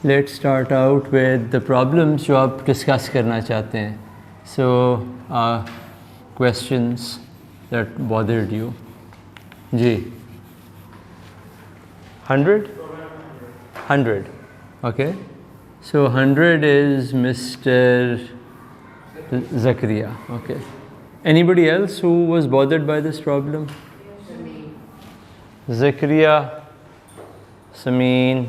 Let's start out with the problems जो आप discuss करना चाहते हैं. So, questions that bothered you. Ji. 100? 100. Okay. So 100 is Mr. Zakaria. Okay. Anybody else who was bothered by this problem? Zakaria, Sameen.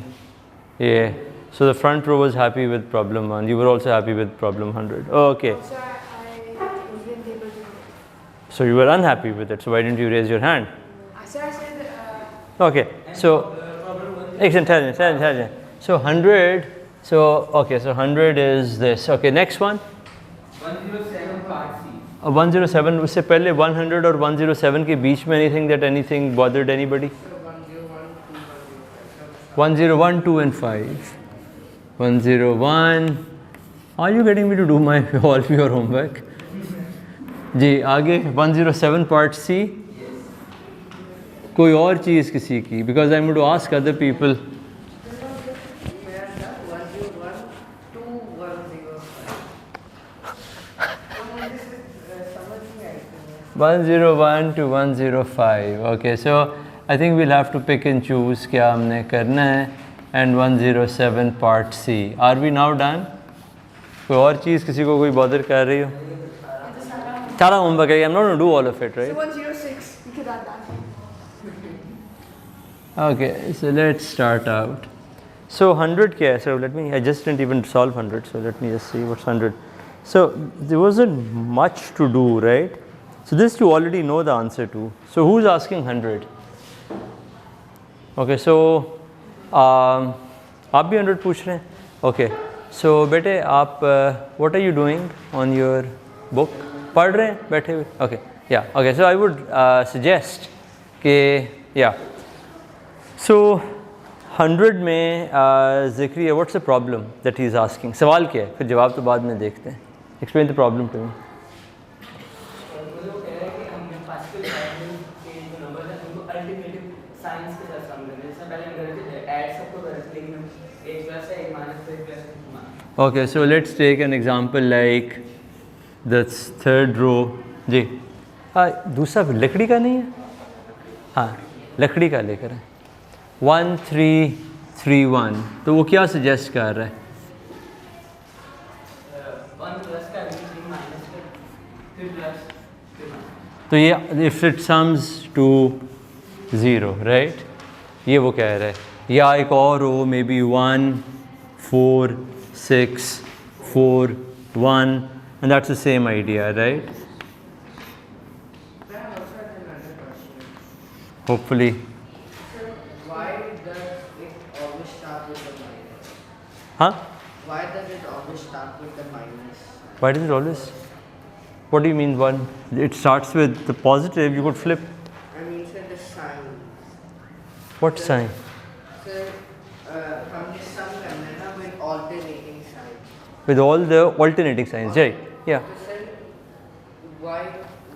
Yeah. So the front row was happy with problem 1. You were also happy with problem 100. Oh, okay. So I wasn't able to. So you were unhappy with it. So why didn't you raise your hand? So I said. Okay. So, intelligent. So 100. So okay. So 100 is this. Okay. Next one. 107 part C. 107 उससे पहले 100 और 107 के बीच में anything bothered anybody? 101, 2 and 5. 101. Are you getting me to do all of your homework? जी आगे 107 part C. कोई और चीज़ किसी की? Because I'm going to ask other people. 101 to 105. Okay, so I think we'll have to pick and choose क्या हमने करना है. And 107 part C. Are we now done? कोई और चीज़ किसी को कोई bother कर रही हो? सारा homework है. I'm not going to do all of it, right? So 106. You could add that. Okay, so let's start out. So 100 क्या है? So I just didn't even solve 100. So let me just see what's 100. So there wasn't much to do, right? So this you already know the answer to. So who's asking 100? Okay, so आप भी 100 पूछ रहे हैं? Okay, so बेटे आप what are you doing on your book? पढ़ रहे हैं बैठे हुए? Okay, yeah. Okay, so I would suggest कि yeah. So 100 में Zikriya, what's the problem that he is asking? सवाल क्या है? फिर जवाब तो बाद में देखते हैं. Explain the problem to me. Okay, so let's take an example like this third row. जी दूसरा लकड़ी का नहीं है? हाँ लकड़ी का लेकर है. 1331. तो वो क्या सजेस्ट कर रहा है? 1 प्लस का 3 माइनस का फिर प्लस. तो ये if it sums to 0, right? ये वो कह रहा है. या एक और हो maybe 1, 4, 6, 4, 1, and that's the same idea, right? Hopefully. Why does it always start with the minus? Huh? Why does it always start with the minus? Why does it always? What do you mean one? It starts with the positive, you could flip. I mean, sir, the sign. What sign? Sir, from this sum container with alternating signs. With all the alternating signs, right? Yeah. So, sir, why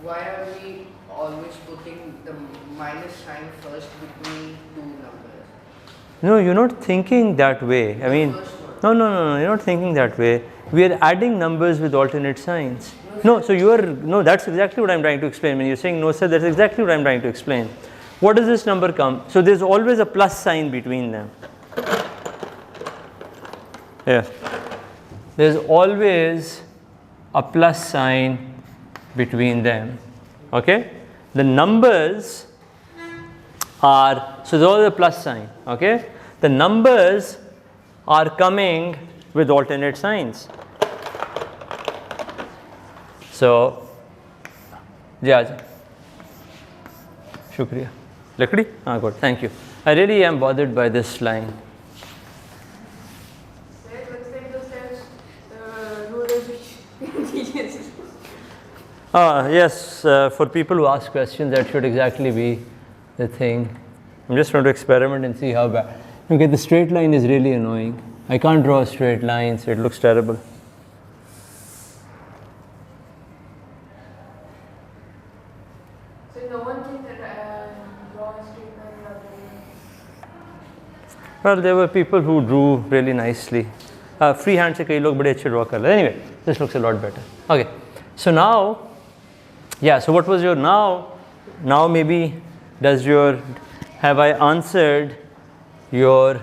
are we always putting the minus sign first between two numbers? No, you're not thinking that way. I mean, no, you're not thinking that way. We are adding numbers with alternate signs. No, so that's exactly what I'm trying to explain. When you're saying no, sir, that's exactly what I'm trying to explain. What does this number come? So there's always a plus sign between them. Yeah. There's always a plus sign between them. Okay? The numbers are, so there's always a plus sign. Okay? The numbers are coming with alternate signs. So, yeah. Shukriya. Lakdi? Ah, good. Thank you. I really am bothered by this line. So it looks like those rulers which teachers. Yes, for people who ask questions, that should exactly be the thing. I'm just trying to experiment and see how bad. Okay, the straight line is really annoying. I can't draw a straight line, so it looks terrible. So no one can draw a straight line rather Well, there were people who drew really nicely. Free hand से कई लोग बड़े अच्छे draw कर रहे. Anyway, this looks a lot better. Okay, so now, yeah. So what was your now? Now maybe have I answered your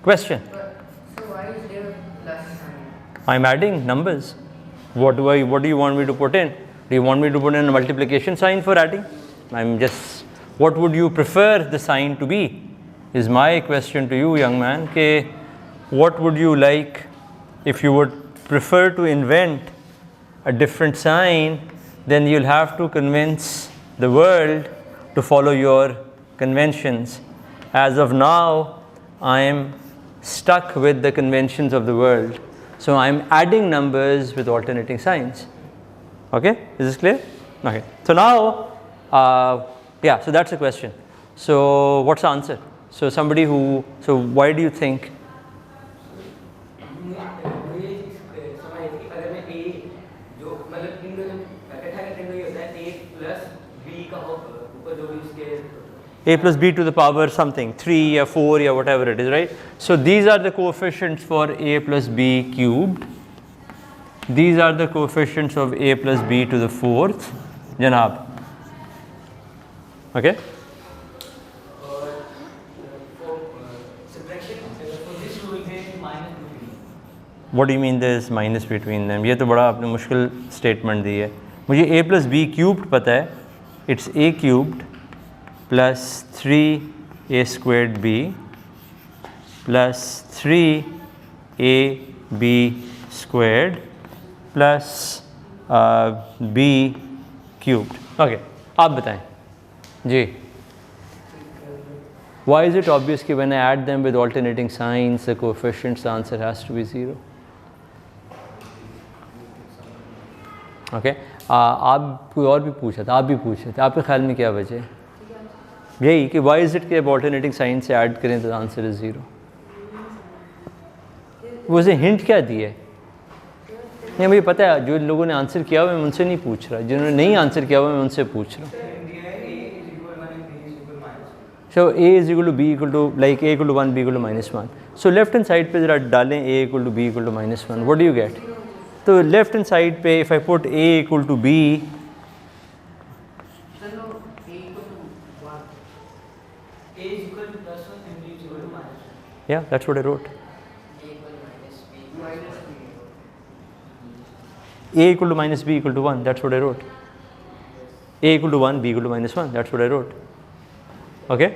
question? So why is there a plus sign? I'm adding numbers. What do you want me to put in? Do you want me to put in a multiplication sign for adding? What would you prefer the sign to be? Is my question to you, young man. What would you like if you would prefer to invent a different sign? Then you'll have to convince the world to follow your conventions. As of now, I am stuck with the conventions of the world. So I'm adding numbers with alternating signs. Okay, is this clear? Okay, so now, yeah, so that's the question. So what's the answer? So why do you think? अगर मैं a जो मतलब इन दोनों इकट्ठा करते हैं होता है a plus b का ऊपर जो भी उसके A plus b to the power something, 3 or 4 or whatever it is, right? So these are the coefficients for a plus b cubed. These are the coefficients of a plus b to the 4th, Janab. Okay? What do you mean there is minus between them? ये तो बड़ा आपने मुश्किल statement दी है. मुझे a plus b cubed पता है. It's a cubed plus 3a squared b plus 3ab squared plus b cubed. Okay, आप बताएं जी. Why is it obvious that when I add them with alternating signs, the coefficients, the answer has to be 0? Okay, आप कोई और भी पूछा था, आप भी पूछे थे, आपके ख्याल में क्या वजह है? यही कि why is it कि अब alternating sign से ऐड करें तो the answer is 0? वो उसे हिंट क्या दी है? नहीं, मुझे पता है जो लोगों ने आंसर किया हुआ मैं उनसे नहीं पूछ रहा, जिन्होंने नहीं आंसर किया हुआ मैं उनसे पूछ रहा हूँ. So a is equal to b equal to like a equal to 1, b equal to minus 1. So left hand side पे जरा डालें a equal to b equal to minus 1. What do you get? तो left hand side पे if I put a equal to b, No, a equal to 1. a is equal to plus 1 and b is equal to minus 1. yeah, that's what I wrote. A equal to minus b. Minus b. A equal to minus b equal to 1. That's what I wrote. A equal to 1, b equal to minus 1. That's what I wrote. Okay.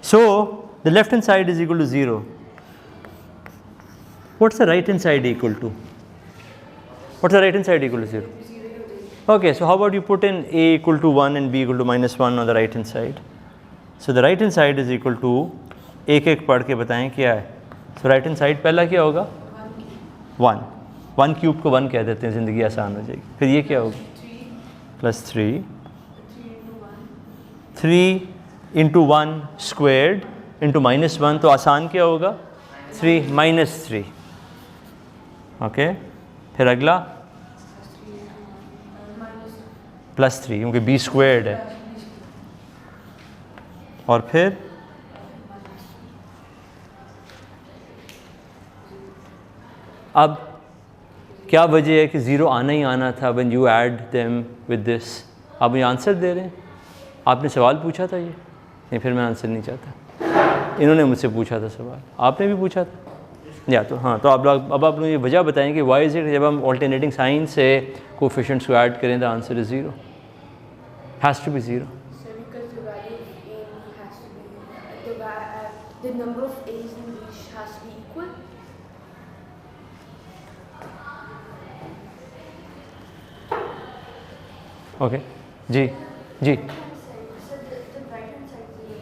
So the left hand side is equal to 0. What's the right hand side equal to? What's the right hand side equal to 0? Okay, so how about you put in a equal to 1 and b equal to minus 1 on the right hand side. So the right hand side is equal to एक एक पढ़ के बताएं क्या है. So right hand side पहला क्या होगा? 1. 1 क्यूब को 1 कह देते हैं, ज़िंदगी आसान हो जाएगी. फिर ये क्या होगा? Plus 3. 3 into 1 squared into minus 1, तो आसान क्या होगा? 3 माइनस 3. ओके, फिर अगला प्लस 3 क्योंकि b स्क्वेयर्ड है. और फिर अब क्या वजह है कि 0 आना ही आना था when you add them with this. आप मुझे आंसर दे रहे हैं. आपने सवाल पूछा था ये नहीं, फिर मैं आंसर नहीं चाहता. इन्होंने मुझसे पूछा था सवाल, आपने भी पूछा था या तो हाँ. तो आप लोग अब आप मुझे वजह बताएं कि वाई इज़ इट जब हम ऑल्टरनेटिंग साइन से कोफिशिएंट्स को ऐड करें the answer is 0. Has to be 0. So because the value of a has to be the number of a's in each has to be equal. Okay जी जी. So the right hand side is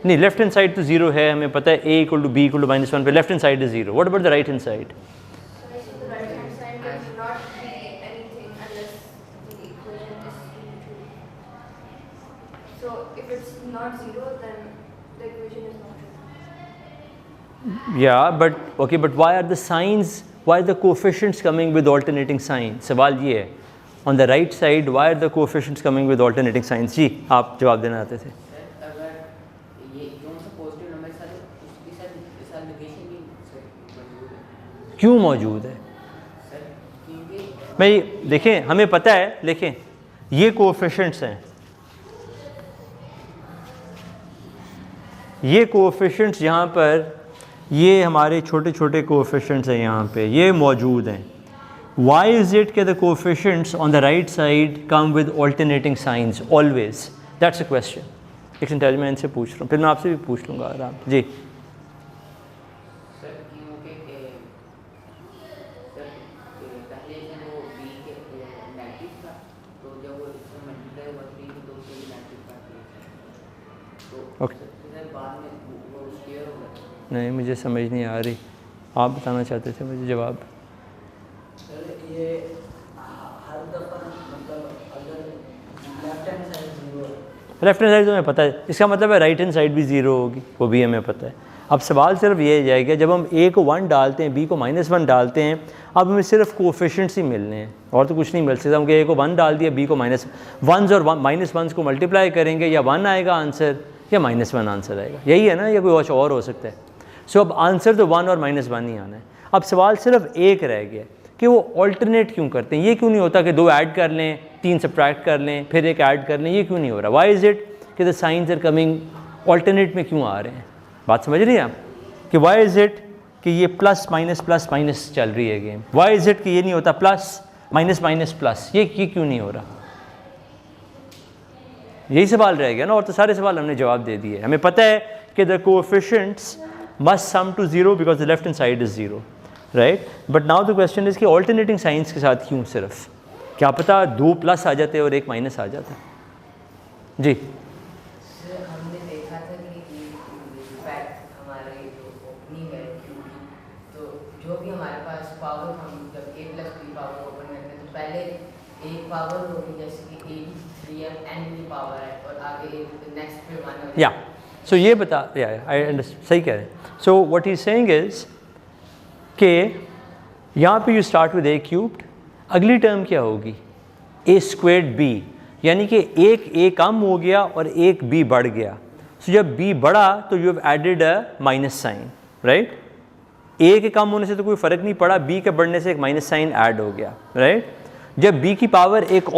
नहीं, left hand side तो 0 है, हमें पता है. a equal to b equal to minus 1 पे left hand side is 0. What about the right hand side? So the right hand side does not be anything unless the equation is true. So if it's not 0, then the equation is not true. Yeah, but okay, but why are the signs, why are the coefficients coming with alternating signs? सवाल ये है. On the right side, why are the coefficients coming with alternating signs? जी, आप जवाब देना चाहते थे. अगर ये जो सा पॉजिटिव नंबर सारे साथ लोकेशन भी सर मौजूद है क्यों मौजूद है? सर, क्योंकि भाई देखें, हमें पता है, देखें ये कोएफिशिएंट्स हैं, ये कोएफिशिएंट्स यहाँ पर, ये हमारे छोटे छोटे कोएफिशिएंट्स हैं यहाँ पे, ये मौजूद हैं. Why is it that the coefficients on the right side come with alternating signs always? That's a question. एक इंटेलिजेंट मैं इनसे पूछ रहा हूँ, फिर मैं आपसे भी पूछ लूँगा आराम जी. सर क्योंकि सर पहले से वो बी के नेगेटिव था, तो जब वो इसमें मल्टीप्लाई हुआ 3 तो उससे भी नेगेटिव था, तो Okay. सर बाद में वो स्क्वायर हो गया. नहीं, मुझे समझ नहीं आ रही, आप बताना चाहते थे मुझे जवाब. सर ये हर दफ़ा मतलब अगर लेफ्ट हैंड साइड 0 है, लेफ्ट हैंड साइड तो हमें पता है, इसका मतलब है राइट हैंड साइड भी 0 होगी, वो भी हमें पता है. अब सवाल सिर्फ ये जाएगा, जब हम a को 1 डालते हैं, b को -1 डालते हैं, अब हमें सिर्फ कोएफिशिएंट्स ही मिलने हैं और तो कुछ नहीं मिल सकता. हम a को 1 डाल दिया, b को -1 और -1 को मल्टीप्लाई करेंगे, या 1 आएगा आंसर या -1 आंसर आएगा. यही है ना, या कोई और हो सकता है. सो अब आंसर तो 1 और -1 ही आना है. अब सवाल सिर्फ एक रह गया कि वो ऑल्टरनेट क्यों करते हैं. ये क्यों नहीं होता कि 2 ऐड कर लें, 3 सब्ट्रैक्ट कर लें, फिर 1 ऐड कर लें, ये क्यों नहीं हो रहा. वाई इज़ इट कि the signs are coming alternate में क्यों आ रहे हैं. बात समझ रही हैं आप कि वाई इज़ इट कि ये प्लस माइनस चल रही है गेम. वाई इज़ इट कि ये नहीं होता प्लस माइनस प्लस, ये क्यों नहीं हो रहा. यही सवाल रह गया ना, और तो सारे सवाल हमने जवाब दे दिए. हमें पता है कि the coefficients must sum to 0 because the left hand side is 0, right. But now the question is कि ऑल्टरनेटिंग साइंस के साथ क्यों सिर्फ, क्या पता 2 प्लस आ जाते और 1 माइनस आ जाता. जी सर हमने देखा था कि फैक्ट हमारे जो ओपनिंग है क्यूब, तो जो भी हमारे पास पावर, हम जब a + b पावर ओपन करते हैं तो पहले एक पावर होगी, जैसे कि a 3m n की पावर है, और आगे नेक्स्ट पे 1 हो या सो ये बता, या आई अंडरस्टैंड, सही कह रहे हैं. So what he is saying is कि यहाँ पे you start with a cubed, अगली टर्म क्या होगी a² b, यानी कि एक a कम हो गया और एक b बढ़ गया. सो जब b बढ़ा तो you have added a minus sign, right. a के कम होने से तो कोई फ़र्क नहीं पड़ा, b के बढ़ने से एक माइनस साइन ऐड हो गया, राइट. जब b की पावर एक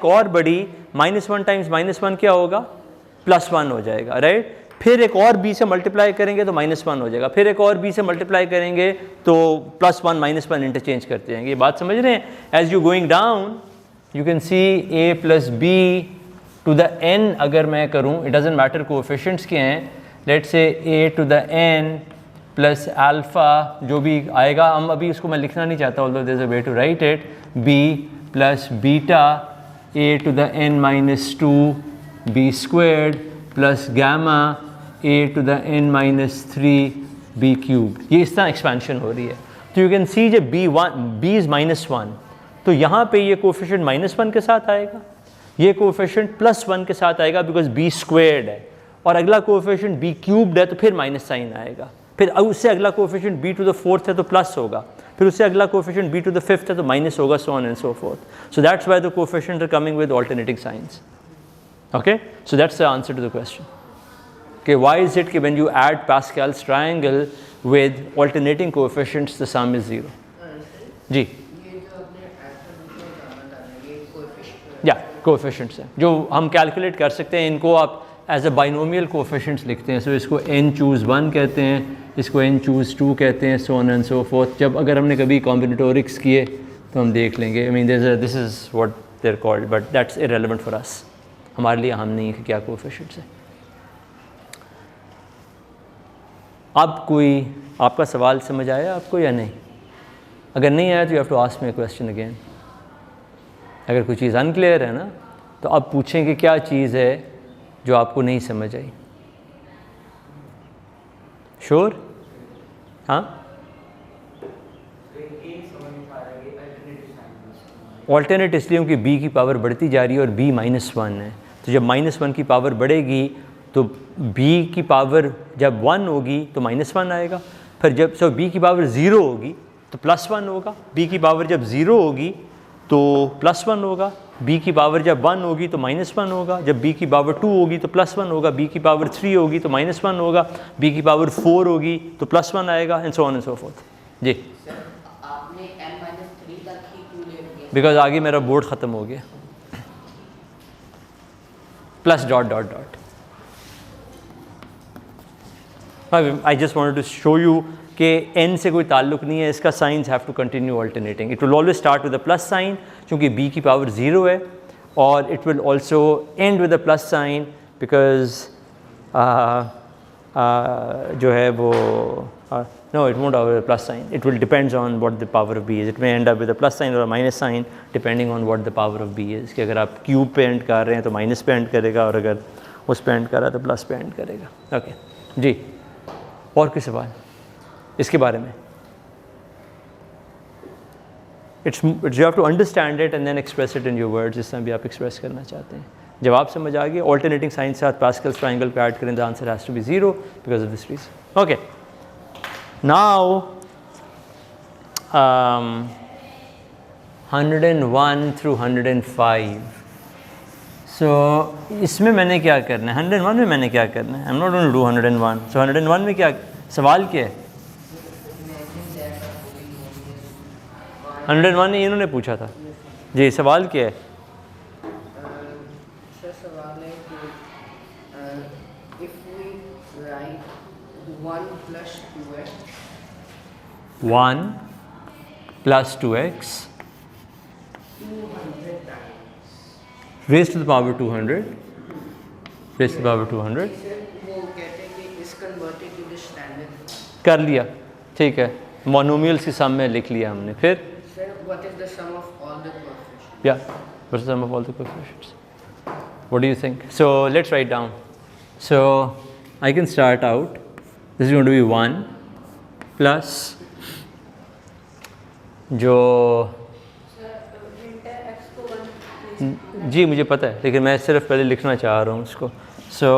और बढ़ी, -1 टाइम्स -1 क्या होगा, +1 हो जाएगा, राइट. फिर एक और b से मल्टीप्लाई करेंगे तो -1 हो जाएगा, फिर एक और b से मल्टीप्लाई करेंगे तो +1 -1 इंटरचेंज करते जाएंगे. ये बात समझ रहे हैं. As you going down you can see a + b to the n, अगर मैं करूँ, इट डजेंट मैटर कोएफिशिएंट्स के हैं, let's say a to the n plus alpha जो भी आएगा, हम अभी इसको मैं लिखना नहीं चाहता, although there is a way to write it, b plus beta a to the n - 2 b² plus gamma a to the n - 3 b³. ये इस तरह एक्सपेंशन हो रही है. तो यू कैन सी जब b इज़ -1 तो यहाँ पे ये कोएफिशिएंट -1 के साथ आएगा, ये कोएफिशिएंट +1 के साथ आएगा बिकॉज b² है, और अगला कोएफिशिएंट b³ है तो फिर माइनस साइन आएगा. फिर उससे अगला coefficient b to the 4th है तो प्लस होगा, फिर उससे अगला coefficient b to the 5th है तो माइनस होगा, so on and so forth. So that's why the coefficients are coming with alternating signs. Okay, so that's the answer to the question. Okay, why is it that when you add Pascal's triangle with alternating coefficients the sum is 0? जी ये जो अपने ये coefficient या coefficients हैं जो हम calculate कर सकते हैं. इनको आप एज अ बाइनोमियल कोएफिशिएंट्स लिखते हैं. सो इसको n₂1 कहते हैं, इसको n₂2 कहते हैं, so on and so forth. जब अगर हमने कभी कॉम्बिनेटोरिक्स किए तो हम देख लेंगे. I mean this is what they are called, but that's irrelevant for us. हमारे लिए हम नहीं है कि क्या कोएफिशिएंट्स हैं. अब कोई आपका सवाल समझ आया आपको या नहीं? अगर नहीं आया तो you have to ask me a question again. अगर कोई चीज़ अनक्लियर है ना तो अब पूछें कि क्या चीज़ है जो आपको नहीं समझ आई. श्योर? हाँ, ऑल्टरनेट इसलिए क्योंकि b की पावर बढ़ती जा रही है और b -1 है. तो जब -1 की पावर बढ़ेगी तो b की पावर जब 1 होगी तो -1 आएगा. फिर जब b की पावर 0 होगी तो +1 होगा. b की पावर जब 0 होगी तो +1 होगा. b की पावर जब 1 होगी तो -1 होगा, जब b की पावर 2 होगी तो +1 होगा, b की पावर 3 होगी तो -1 होगा, b की पावर 4 होगी तो +1 आएगा, and so on and so forth. जी सर आपने n-3 तक ही क्यों ले लिया? बिकॉज आगे मेरा बोर्ड ख़त्म हो गया, plus dot dot dot. I just wanted to show you कि n से कोई ताल्लुक नहीं है, इसका signs have to continue alternating. It will always start with a plus sign क्योंकि b की पावर 0 है, और it will also end with a plus sign because जो है वो no, it won't have a plus sign. It will depends on what the power of b is. It may end up with a plus sign or a minus sign depending on what the power of b is. कि अगर आप cube पे and कर रहे हैं तो minus पे and करेगा, और अगर उस पे एंड कर रहा है तो प्लस पे एंड करेगा। ओके जी, और कोई सवाल इसके बारे में? It's you have to understand it and then express it in your words, जिस तरह भी आप एक्सप्रेस करना चाहते हैं। जवाब समझ आ गया? ऑल्टरनेटिंग साइन के साथ पास्कल्स ट्रायंगल पे ऐड करें, the answer has to be 0 because of this reason. Okay, now 101 through 105. So इसमें मैंने क्या करना है? 101 में मैंने क्या करना है? I'm not going to do 101. So 101 में क्या सवाल क्या है? 101 ने इन्होंने पूछा था जी, सवाल क्या है? सर सवाल है कि if we write 1 plus 2x 1 plus 2x 200 times raised to the power 200, raised to the power 200 sir वो कहते हैं कि इस कन्वर्टेड टू द स्टैंडर्ड कर लिया, ठीक है, मोनोमियल्स की सम में लिख लिया हमने। फिर sir what is the sum of all the coefficients? yeah, what's the sum of all the coefficients? What do you think? So let's write down. So I can start out. This is going to be 1 plus जो जी मुझे पता है, लेकिन मैं सिर्फ पहले लिखना चाह रहा हूँ उसको। सो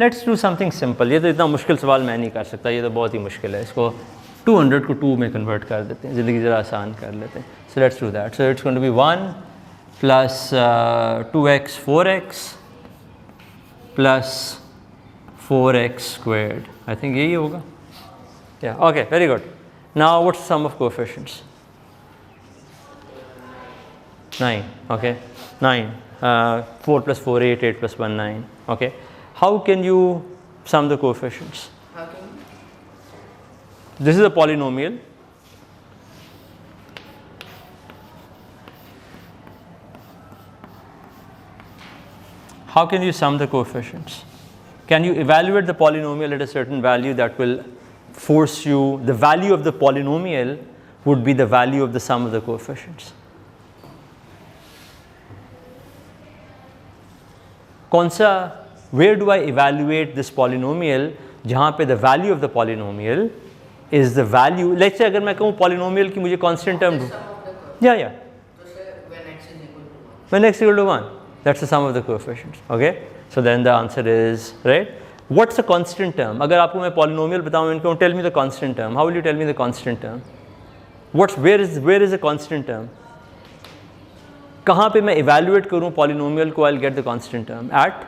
लेट्स डू समथिंग सिंपल। ये तो इतना मुश्किल सवाल मैं नहीं कर सकता, ये तो बहुत ही मुश्किल है। इसको 200 को 2 में कन्वर्ट कर देते हैं, ज़िंदगी ज़रा आसान कर लेते हैं। So let's do that. So it's going to be 1 plus 2x 4x plus 4x squared. I think यही होगा। या okay, very good. Now what's the sum of coefficients? 9. Okay, 9. 4 plus 4 8, 8 plus 1 9. Okay, how can you sum the coefficients? How can This is a polynomial. How can you sum the coefficients? Can you evaluate the polynomial at a certain value that will force you, the value of the polynomial would be the value of the sum of the coefficients. कौन सा, where do I evaluate this polynomial जहाँ पे the value of the polynomial is the value, let's say अगर मैं कहूँ polynomial की मुझे constant term, yeah, so sir when x is equal to 1? when x is equal to 1, that's the sum of the coefficients. Okay, so then the answer is right. What's a constant term? अगर आपको मैं polynomial बताऊँ इनको, tell me the constant term. How will you tell me the constant term? Where is a constant term? कहाँ पे मैं evaluate करूँ polynomial को? I'll get the constant term at,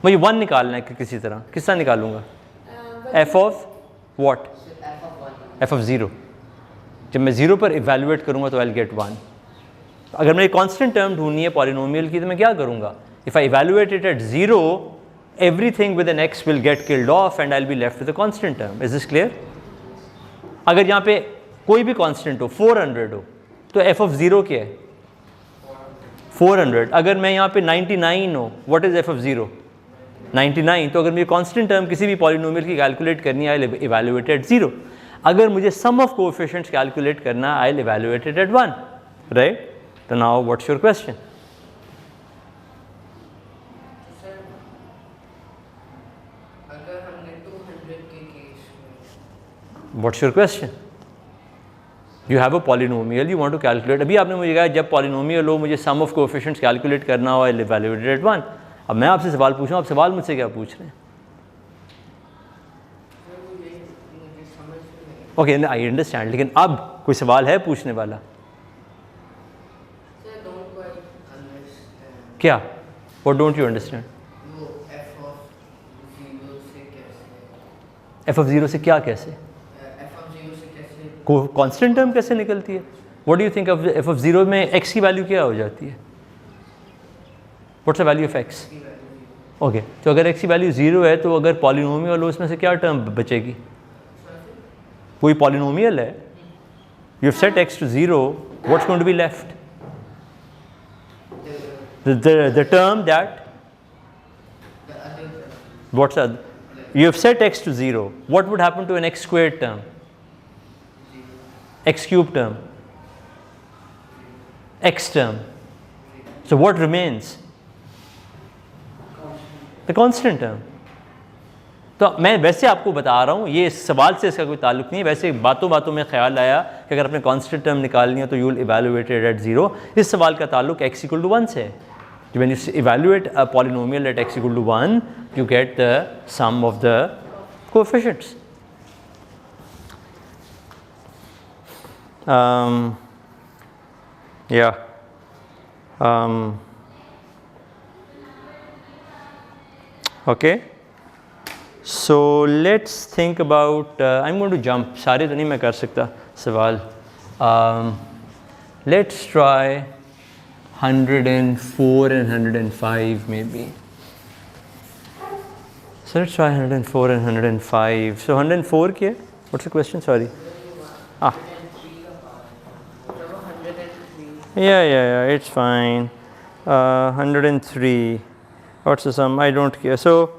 मुझे 1 निकालना है किसी तरह, किस तरह निकालूंगा? f of what? f of 0. जब मैं 0 पर evaluate करूँगा तो I'll get 1. अगर मैं constant term ढूंढनी है polynomial की तो मैं क्या करूँगा? If I evaluate it at 0, everything with an x will get killed off and I'll be left with a constant term. Is this clear? अगर यहाँ पे कोई भी constant हो, 400 हो, तो f of 0 क्या है? 400. अगर मैं यहाँ पे 99 हो, what is f of 0? 99. तो अगर मुझे constant term किसी भी polynomial की calculate करनी है, I'll evaluate at 0. अगर मुझे sum of coefficients calculate करना है, I'll evaluate it at 1. Right? So now what's your question? Sir अगर हमने 200 के केस में, What's your question? You have a polynomial, you want to calculate. अभी आपने मुझे कहा जब polynomial हो मुझे sum of coefficients calculate करना हो, I'll evaluate it at 1. अब मैं आपसे सवाल पूछ रहा हूँ, आप सवाल मुझसे क्या पूछ रहे हैं? मुझे समझ नहीं। ओके, आई अंडरस्टैंड, लेकिन अब कोई सवाल है पूछने वाला? क्या? What don't you understand? वो f of 0 से कैसे f of 0 से क्या कैसे? f of 0 से कैसे को कांस्टेंट टर्म कैसे निकलती है? What do you think of f of 0 में x की वैल्यू क्या हो जाती है? What's the value of x? की वैल्यू ओके तो अगर x की वैल्यू 0 है तो अगर पॉलिनोमियल हो उसमें से क्या टर्म बचेगी? कोई पॉलिनोमियल है, you have set x to 0, what's going to be left? The term that, the other term. what's other? You have set x to 0, what would happen to an x squared term? X cube term, x term. So what remains? The constant term. तो मैं वैसे आपको बता रहा हूँ, ये इस सवाल से इसका कोई ताल्लुक नहीं है, वैसे बातों बातों में ख्याल आया कि अगर अपने कांस्टेंट टर्म निकालनी है तो you will evaluate it at 0. इस सवाल का ताल्लुक x इक्वल टू 1 से है. When you evaluate a polynomial at x equal to 1, you get the sum of the coefficients. Yeah. Okay. So let's think about. I'm going to jump. सारे तो नहीं मैं कर सकता सवाल. Let's try 104 and 105 maybe. So let's try 104 and 105. So 104 क्या? What's the question? Sorry. Ah. Yeah. It's fine. 103. What's the sum? I don't care. So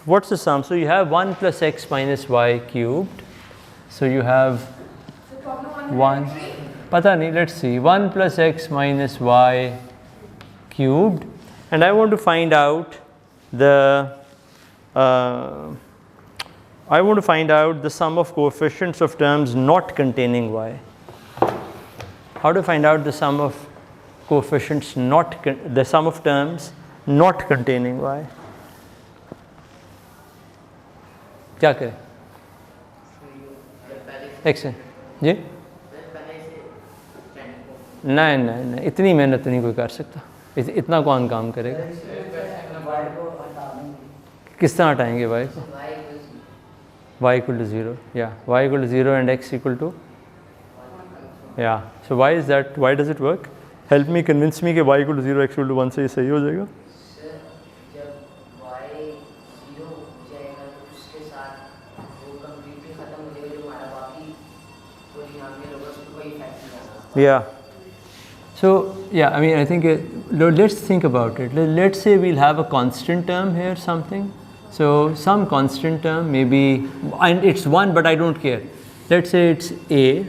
what's the sum? So you have 1 plus x minus y cubed. So you have So problem 1. पता नहीं, let's see, 1 plus x minus y cubed, and I want to find out the sum of coefficients of terms not containing y. How to find out the sum of coefficients the sum of terms not containing y? क्या करें? x है जी? नहीं, इतनी मेहनत नहीं कोई कर सकता. इतना कौन काम करेगा? किस तरह हटाएंगे y को? y equal to 0. Yeah, y equal to 0 and x equal to, yeah. So why is that? Why does it work? Help me, convince me कि y equal to 0 x equal to 1 से ये सही हो जाएगा. जब y 0 हो जाएगा तो उसके साथ वो कंप्लीटली खत्म हो जाएगा, जो हमारा बाकी पॉलिनोमियल होगा उसको कोई इफेक्ट नहीं आएगा. Yeah. So yeah, I mean, I think let's think about it. Let's say we'll have a constant term here, something. So some constant term, maybe, and it's 1, but I don't care. Let's say it's a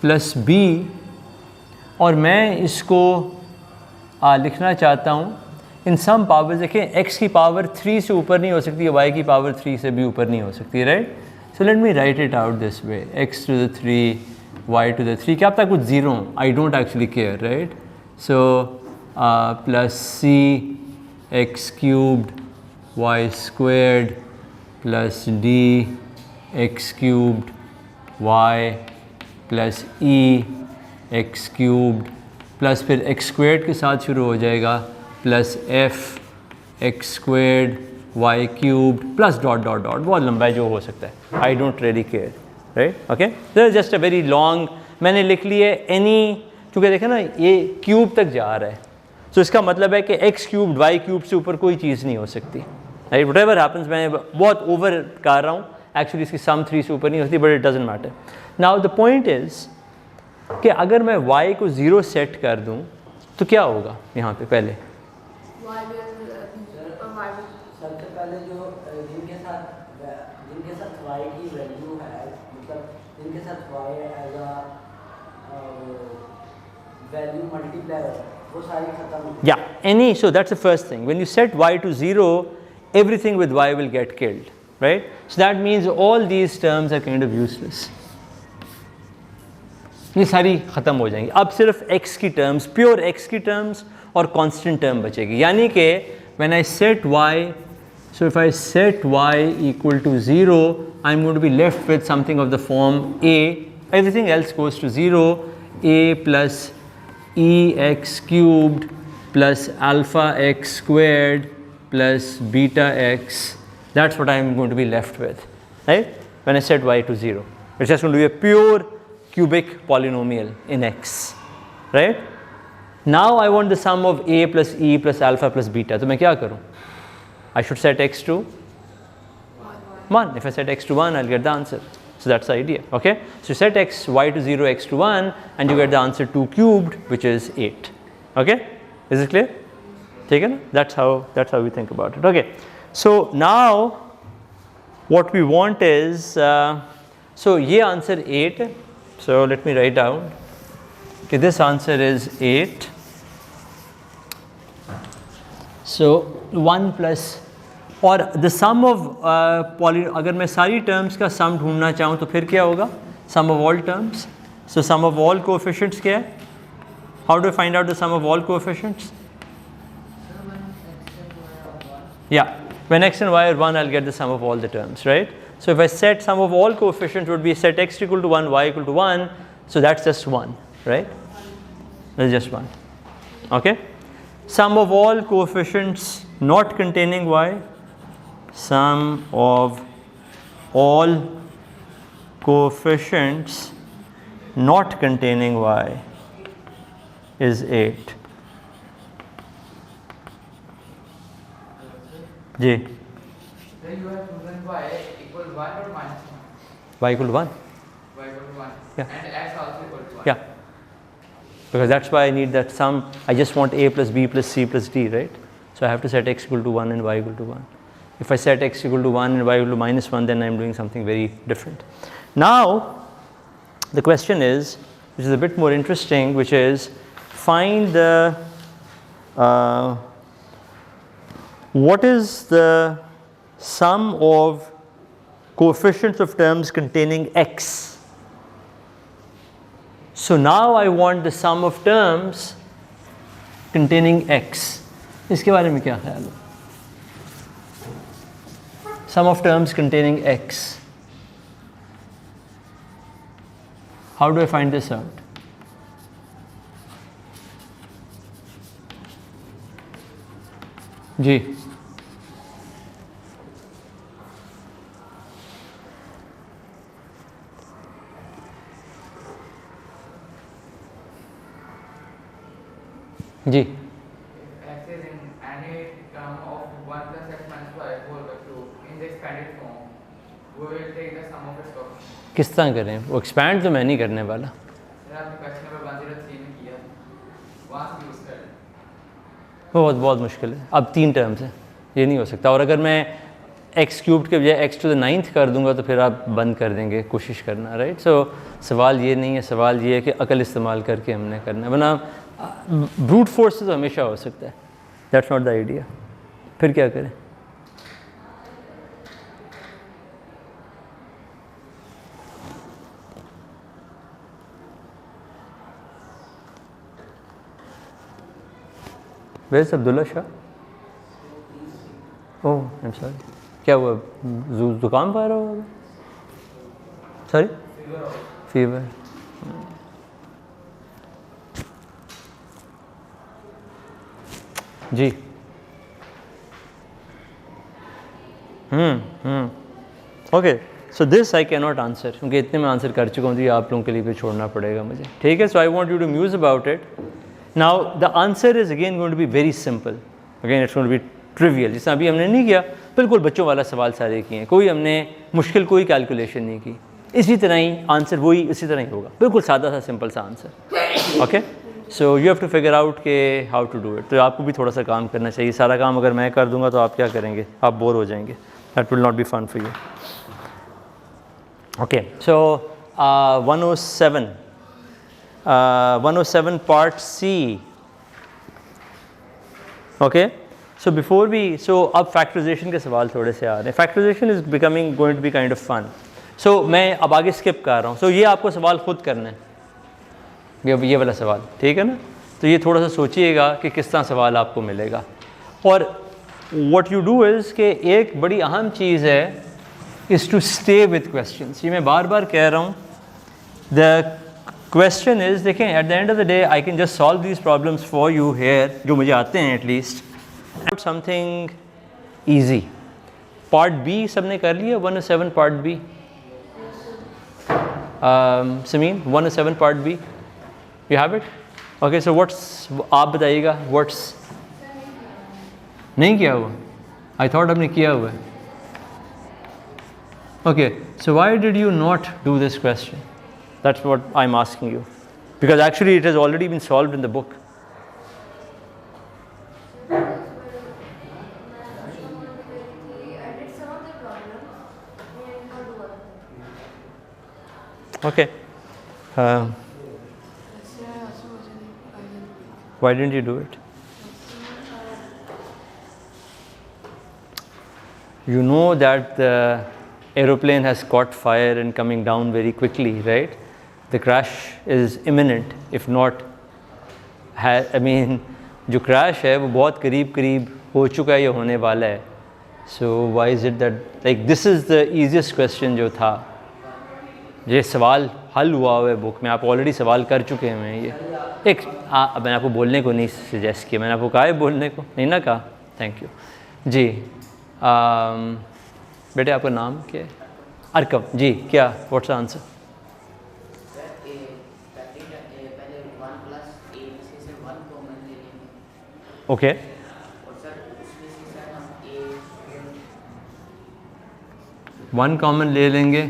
plus b, और मैं इसको लिखना चाहता हूँ इन सम powers. देखें, x की power 3 से ऊपर नहीं हो सकती है, y की पावर 3 से भी ऊपर नहीं हो सकती, right? So let me right it out this way, x to the 3, y to the 3, क्या पता कुछ zero, I don't actually care, right? So plus c x cubed y squared plus d x cubed y plus e x cubed plus फिर x squared के साथ शुरू हो जाएगा plus f x squared y cubed plus dot dot dot, बहुत लंबा है जो हो सकता है, I don't really care, right? Okay, this is just a very long, मैंने लिख लिए एनी, क्योंकि देखें ना ये क्यूब तक जा रहा है, तो इसका मतलब है कि x क्यूब्ड y क्यूब से ऊपर कोई चीज़ नहीं हो सकती, राइट? व्हाटएवर हैपेंस, मैं बहुत ओवर कर रहा हूँ, एक्चुअली इसकी सम 3 से ऊपर नहीं होती, but it doesn't matter. Now the point is कि अगर मैं y को 0 सेट कर दूं तो क्या होगा यहाँ पे? पहले सबसे पहले जो जिनके साथ y की वैल्यू है, मतलब जिनके साथ y as a value multiply है, वो सारी खत्म हो. Yeah, any, so that's the first thing. When you set y to 0, everything with y will get killed, right? So that means all these terms are kind of useless. ये सारी ख़त्म हो जाएंगी. अब सिर्फ x की टर्म्स, प्योर x की terms और कांस्टेंट टर्म बचेगी. यानी कि when I set y, so if I set y equal to 0, I'm going to be left with something of the form a, everything else goes to 0, a plus e x cubed plus alpha x squared plus beta x. That's what I'm going to be left with, right? When I set y to 0. It's just going to be a pure cubic polynomial in x, right? Now I want the sum of a plus e plus alpha plus beta. तो मैं क्या करूँ? I should set x to 1. If I set x to 1, I'll get the answer. So that's the idea, okay? So set x, y to 0, x to 1, and you get the answer 2 cubed, which is 8, okay? Is it clear? ठीक है ना? That's how we think about it, okay? So now what we want is, so ये answer 8, so let me write down, okay, this answer is 8. So 1 plus, और the sum of अगर मैं सारी terms का सम ढूंढना चाहूँ तो फिर क्या होगा? Sum of all terms. So sum of all coefficients क्या है? How do find out the sum of all coefficients? या when x and y are 1, I'll get the sum of all the terms, right? So if I set sum of all coefficients would be set x equal to 1, y equal to 1, so that's just 1, right? That's just 1, okay? Sum of all coefficients not containing y, sum of all coefficients not containing y is 8. जी. Then you have chosen y equal 1 or minus 1? Y equal to 1. Y equal to 1. Yeah. And x also equal to 1. Yeah. Because that's why I need that sum. I just want a plus b plus c plus d, right? So I have to set x equal to 1 and y equal to 1. If I set x equal to 1 and y equal to minus 1, then I'm doing something very different. Now, the question is, which is a bit more interesting, which is find the, what is the sum of coefficients of terms containing x? So now I want the sum of terms containing x. इसके बारे में क्या ख्याल है? Sum of terms containing x. How do I find this out? Ji. Ji. X is in any term of 1 plus x minus y whole by 2 in the expanded form. We will take the sum of its coefficients. किस तरह करें? वो expand तो मैं नहीं करने वाला. Sir आपने क्वेश्चन नंबर 103 में किया, वहाँ से यूज़ कर लें. बहुत मुश्किल है. अब 3 टर्म्स हैं, ये नहीं हो सकता. और अगर मैं एक्स क्यूब्ड के बजाय एक्स टू द 9th कर दूंगा तो फिर आप बंद कर देंगे कोशिश करना, राइट? सो सवाल ये नहीं है, सवाल ये है कि अकल इस्तेमाल करके हमने करना है, वरना ब्रूट फोर्स से तो हमेशा हो सकता है. That's not the idea. फिर क्या करें? Where's Abdullah Shah? Oh, I'm sorry. क्या हुआ? जुकाम पा रहा होगा? Sorry? Fever. Ji. Okay. So this I cannot answer क्योंकि इतने मैं आंसर कर चुका हूँ, तो ये आप लोगों के लिए भी छोड़ना पड़ेगा मुझे. ठीक है? So I want you to muse about it. Now the answer is again going to be very simple. Again it's going to be trivial. जिसमें अभी हमने नहीं किया, बिल्कुल बच्चों वाला सवाल सारे किए हैं, कोई हमने मुश्किल कोई कैलकुलेशन नहीं की. इसी तरह ही आंसर वही इसी तरह ही होगा, बिल्कुल सादा सा सिंपल सा answer. Okay, so you have to figure out के हाउ टू डू इट. तो आपको भी थोड़ा सा काम करना चाहिए. सारा काम अगर मैं कर दूंगा तो आप क्या करेंगे? आप बोर हो जाएंगे. That will not be fun for you. Okay, so 107 part C. Okay, so before we, so अब फैक्टराइजेशन के सवाल थोड़े से आ रहे हैं. Factorization is becoming going to be kind of fun. So मैं अब आगे स्किप कर रहा हूँ. सो ये आपको सवाल खुद करना है, ये वाला सवाल, ठीक है ना? तो ये थोड़ा सा सोचिएगा कि किस तरह सवाल आपको मिलेगा. और व्हाट यू डू इज़ कि एक बड़ी अहम चीज़ है is to stay with questions. ये मैं बार बार कह रहा हूँ. द क्वेश्चन इज देखें at the end of the day I can just solve these problems for you here जो मुझे आते हैं at least something easy. Part B सबने कर लिया 107 पार्ट बी. समीन 107 part B you have it. Okay so what's आप बताइएगा व्हाट्स नहीं किया हुआ. आई थॉट आपने किया हुआ है. Okay so why did you not do this question. That's what I am asking you because actually it has already been solved in the book. Okay. Why didn't you do it? You know that the aeroplane has caught fire and coming down very quickly, right? The crash is imminent, if not, I mean, जो crash है वो बहुत करीब हो चुका है या होने वाला है. So why is it that like this is the easiest question जो था. ये सवाल हल हुआ है बुक में. आप ऑलरेडी सवाल कर चुके हैं. ये एक मैंने आपको बोलने को नहीं सजेस्ट किया. मैंने आपको कहा है बोलने को नहीं ना कहा. थैंक यू जी. बेटे आपका नाम क्या है. अरकम जी. क्या what's answer. Okay one common ले लेंगे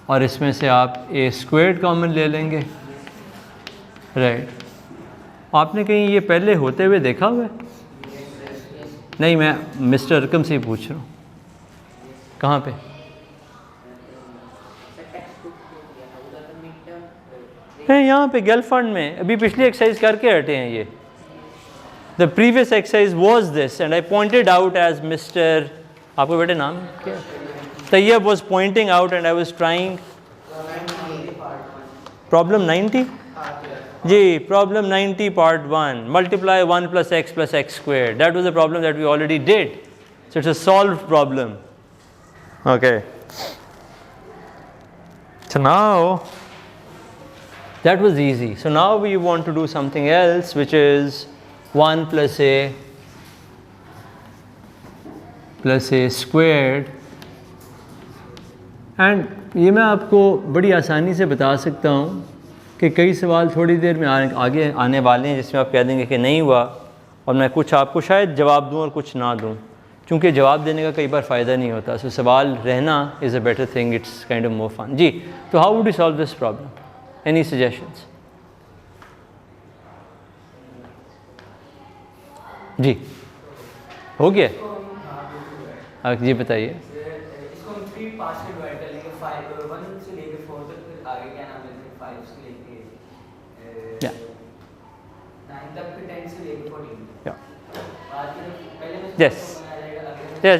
और इसमें से आप ए स्क्वायर्ड कॉमन ले लेंगे. राइट. आपने कहीं ये पहले होते हुए देखा हुआ है. नहीं मैं मिस्टर अरकम से ही पूछ रहा हूँ. कहाँ पे. है यहाँ पे गल्फ फंड में. अभी पिछली एक्सरसाइज करके हटे हैं ये. The previous exercise was this and I pointed out as mister. आपको बेटे नाम क्या. Tayyab was pointing out and I was trying. Problem 90? जी, problem 90 part 1. Multiply 1 plus x squared. That was a problem that we already did. So it's a solved problem. Okay. So now, that was easy. So now we want to do something else which is 1 plus a squared. And ये मैं आपको बड़ी आसानी से बता सकता हूँ कि कई सवाल थोड़ी देर में आगे आने वाले हैं जिसमें आप कह देंगे कि नहीं हुआ और मैं कुछ आपको शायद जवाब दूँ और कुछ ना दूँ. क्योंकि जवाब देने का कई बार फ़ायदा नहीं होता. सो सवाल रहना is a better thing. It's kind of more fun. जी तो how would you solve this problem. Any suggestions. जी हो गया. जी बताइए. इसको हम 3 पार्ट्स में डिवाइड कर लेंगे. 1 से लेके 4 तक. फिर आगे क्या नाम लेते हैं 5 से लेके 9 तक. फिर 10 से लेके 14. बाद में पहले में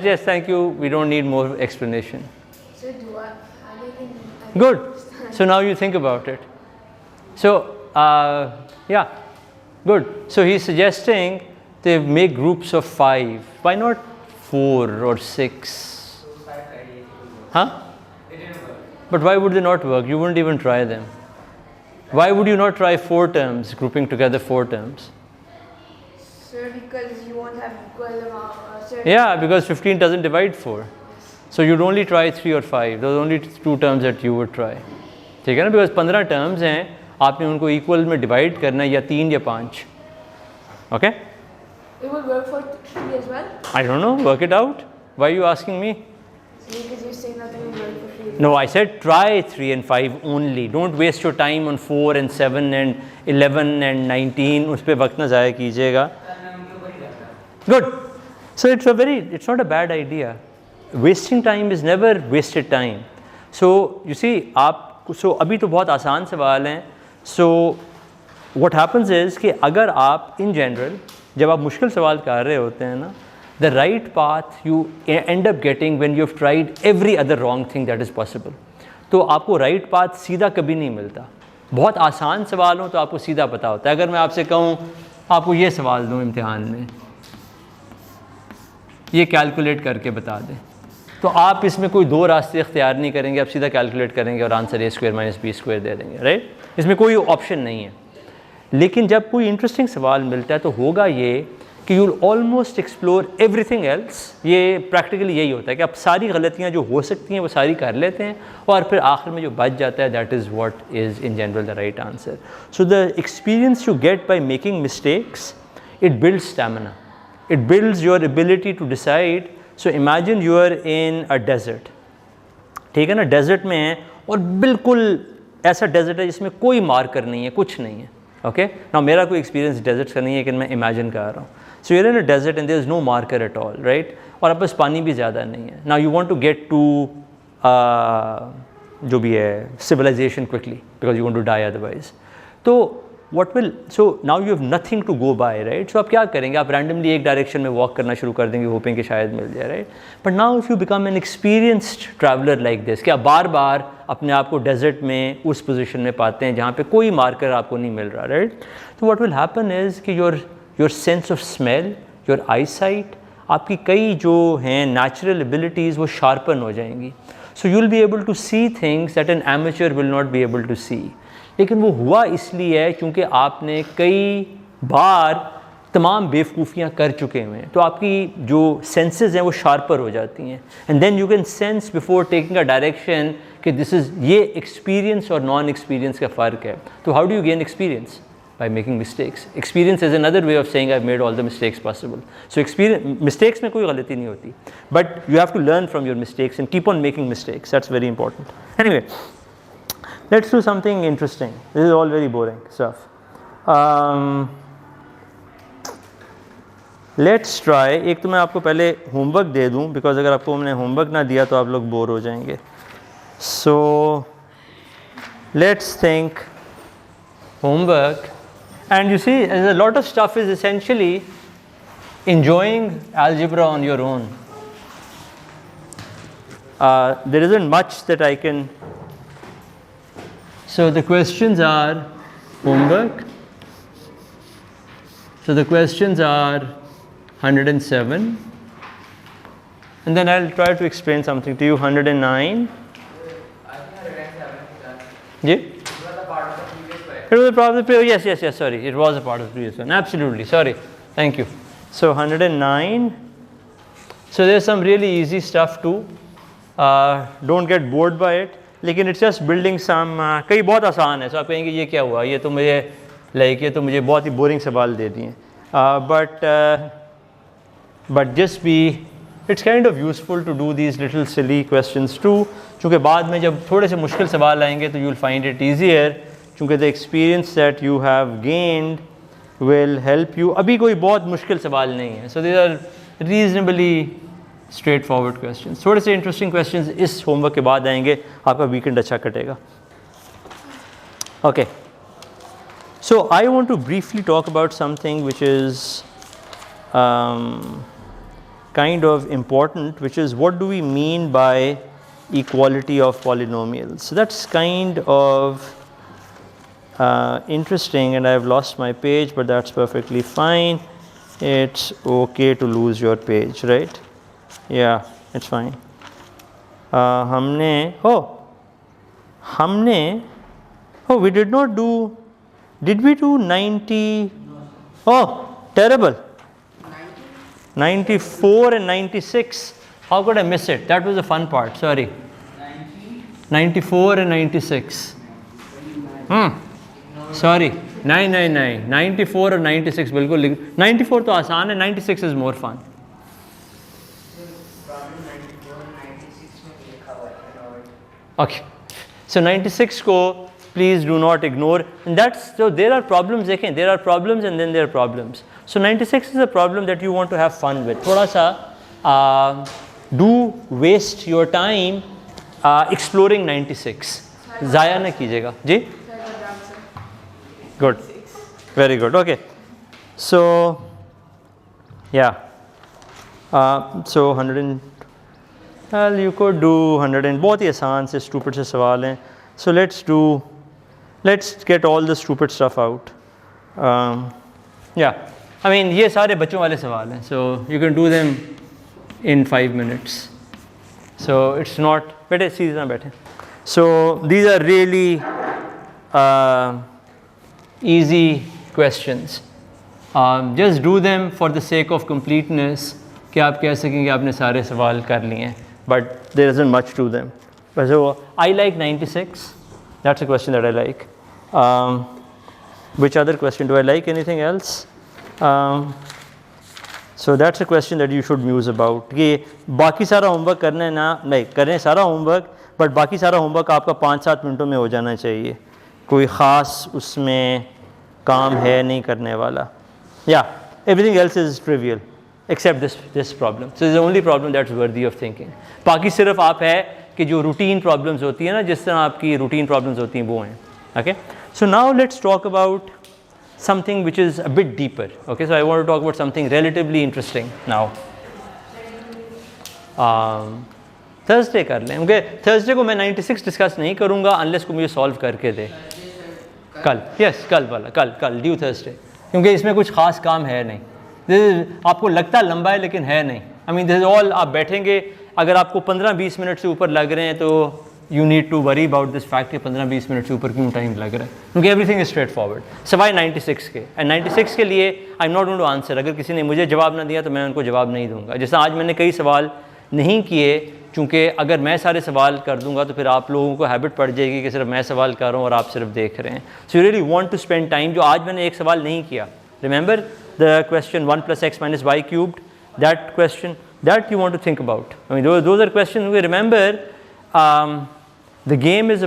Yes, thank you. We don't need more explanation. So do I Good. So now you think about it. So, yeah, good. So he's suggesting they make groups of 5. Why not 4 or 6? Huh? It didn't work. But why would they not work? You wouldn't even try them. Why would you not try 4 terms, grouping together 4 terms? Sir, because you won't have equal amount. Yeah, because 15 doesn't divide 4. So you'd only try 3 or 5. Those are only 2 terms that you would try. ठीक है ना. Because 15 terms हैं, आपने उनको equal में divide करना है या 3 या 5. Okay? It will work for 3 as well? I don't know. Work it out. Why are you asking me? Because you're saying nothing will work for 3. No, I said try 3 and 5 only. Don't waste your time on 4 and 7 and 11 and 19. उस पर वक्त ना ज़ाया कीजिएगा. Good. So it's not a bad idea. Wasting time is never wasted time. So you see, अभी तो बहुत आसान सवाल हैं. So what happens is कि अगर आप in general जब आप मुश्किल सवाल कर रहे होते हैं ना, the right path you end up getting when you've tried every other wrong thing that is possible. तो आपको right path सीधा कभी नहीं मिलता. बहुत आसान सवाल हो तो आपको सीधा पता होता है. अगर मैं आपसे कहूँ आपको ये सवाल दूँ इम्तिहान में, ये कैलकुलेट करके बता दें, तो आप इसमें कोई दो रास्ते इख्तियार नहीं करेंगे, आप सीधा कैलकुलेट करेंगे और answer a square minus B square दे देंगे, राइट। इसमें कोई ऑप्शन नहीं है। लेकिन जब कोई इंटरेस्टिंग सवाल मिलता है तो होगा ये कि you will almost explore everything else. ये प्रैक्टिकली यही होता है कि आप सारी गलतियाँ जो हो सकती हैं वो सारी कर लेते हैं और फिर आखिर में जो बच जाता है that is what is in general the right answer. So the experience you get by making mistakes, it builds stamina, it builds your ability to decide. So imagine you are in a desert, ठीक है ना, desert में है और बिल्कुल ऐसा desert है जिसमें कोई मार्कर नहीं है, कुछ नहीं है, ओके ना। मेरा कोई एक्सपीरियंस डेजर्ट का नहीं है लेकिन मैं इमेजिन कर रहा हूँ। So you're in a desert and there is no marker at all, right, और आप पास पानी भी ज़्यादा नहीं है। Now you want to get to जो भी है civilization quickly because you want to die otherwise. तो what will, so now you have nothing to go by, right? So आप क्या करेंगे, आप randomly एक डायरेक्शन में वॉक करना शुरू कर देंगे होपिंग कि शायद मिल जाए, right. But now if you become an experienced traveller like this, कि आप बार बार अपने आप को डेजर्ट में उस पोजीशन में पाते हैं जहाँ पे कोई मार्कर आपको नहीं मिल रहा, राइट। तो व्हाट विल हैपन इज़ कि your sense of smell, your I site, आपकी कई जो हैं नेचुरल एबिलिटीज़ वो शार्पन हो जाएंगी। So you will be able to see things that an amateur will not be able to see. लेकिन वो हुआ इसलिए है क्योंकि आपने कई बार तमाम बेवकूफ़ियाँ कर चुके हुए हैं, तो आपकी जो सेंसेस हैं वो शार्पर हो जाती हैं and then you can sense before taking a direction कि दिस इज़, ये एक्सपीरियंस और नॉन एक्सपीरियंस का फ़र्क है। तो how do you gain experience? By making mistakes. Experience is another way of saying I made all the mistakes possible. So experience, mistakes में कोई गलती नहीं होती, but you have to learn from your mistakes and keep on making mistakes, that's very important. Anyway, let's do something interesting. This is all very boring stuff. Let's try, एक तो मैं आपको पहले होमवर्क दे दूं बिकॉज अगर आपको मैंने homework ना दिया तो आप लोग बोर हो जाएंगे। So let's think homework, and you see a lot of stuff is essentially enjoying algebra on your own. There isn't much that I can. So the questions are homework. So the questions are 107. And then I'll try to explain something to you. 109. I think 107 is done. Yeah? It was a part of the previous one. It was a part of the previous, yes, sorry. It was a part of the previous one. Absolutely, sorry. Thank you. So 109. So there's some really easy stuff too. Don't get bored by it. लेकिन it's just building some, कई बहुत आसान है। सो आप कहेंगे ये क्या हुआ, ये तो मुझे ये तो मुझे बहुत ही बोरिंग सवाल दे दिए, but just be, it's kind of useful to do these little silly questions to, चूँकि बाद में जब थोड़े से मुश्किल सवाल आएंगे तो you will find it easier, चूँकि the experience that you have gained will help you. अभी कोई बहुत मुश्किल सवाल नहीं है, so these are reasonably straight forward questions. थोड़े से इंटरेस्टिंग क्वेश्चंस इस होमवर्क के बाद आएंगे, आपका वीकेंड अच्छा कटेगा। Okay, so I want to briefly talk about something which is kind of important, which is what do we mean by equality of polynomials. So that's kind of interesting, and I've lost my page, but that's perfectly fine. It's okay to lose your page, right? Yeah, it's fine. We did not do, did we do 90? Oh, terrible. 94 and 96. How could I miss it? That was the fun part, sorry. 94 and 96. Sorry, 999. 94 और 96 बिल्कुल, 94 तो आसान है, 96 is more fun. Okay, so 96 को please do not ignore, and that's, so there are problems, देखें, there are problems and then there are problems. So 96 is a problem that you want to have fun with. थोड़ा सा do waste your time exploring 96. ज़ाया ना कीजिएगा जी. Good, very good. Okay, so yeah, so 100 and, well, you could do 100 and, बहुत ही आसान से stupid से सवाल हैं. So let's get all the stupid stuff out. Yeah, I mean ये सारे बच्चों वाले सवाल हैं, so you can do them in 5 minutes. So it's not, bete sees na bete. So these are really easy questions. Just do them for the sake of completeness, कि आप कह सकें कि आपने सारे सवाल कर लिए हैं, but there isn't much to them. But so I like 96. That's a question that I like. Which other question do I like? Anything else? So that's a question that you should muse about. कि बाकी सारा homework करना है ना, नहीं करें सारा homework, but बाकी सारा होमवर्क आपका 5-7 मिनटों में हो जाना चाहिए. कोई ख़ास उसमें काम है नहीं करने वाला. Yeah, everything else is trivial except this problem. So this is the only problem that's worthy of thinking. बाकी सिर्फ आप है कि जो routine problems होती है ना, जिस तरह आपकी routine problems होती हैं वो हैं. Okay, so now let's talk about something which is a bit deeper. Okay, so I want to talk about something relatively interesting now. Thursday कर लें. Okay, Thursday को मैं 96 डिस्कस नहीं करूँगा unless को मुझे सॉल्व करके दे. कल, yes, कल वाला, कल ड्यू Thursday, क्योंकि इसमें कुछ ख़ास काम है नहीं. आपको लगता लंबा है लेकिन है नहीं. आई मीन दिस इज ऑल. आप बैठेंगे, अगर आपको 15-20 मिनट से ऊपर लग रहे हैं तो you need to worry about this fact कि 15-20 मिनट से ऊपर क्यों टाइम लग रहा है, क्योंकि एवरीथिंग इज स्ट्रेट फॉरवर्ड. सवाई 96 के, एंड 96 के लिए I am not going to answer. अगर किसी ने मुझे जवाब ना दिया तो मैं उनको जवाब नहीं दूंगा. जैसा आज मैंने कई सवाल नहीं किए, क्योंकि अगर मैं सारे सवाल कर दूंगा तो फिर आप लोगों को हैबिट पड़ जाएगी कि सिर्फ मैं सवाल कर रहा हूँ और आप सिर्फ देख रहे हैं. So you really want to spend time. जो आज मैंने एक सवाल नहीं किया, remember the question 1 plus x minus y cubed, that question that you want to think about. I mean those are questions we remember. The game is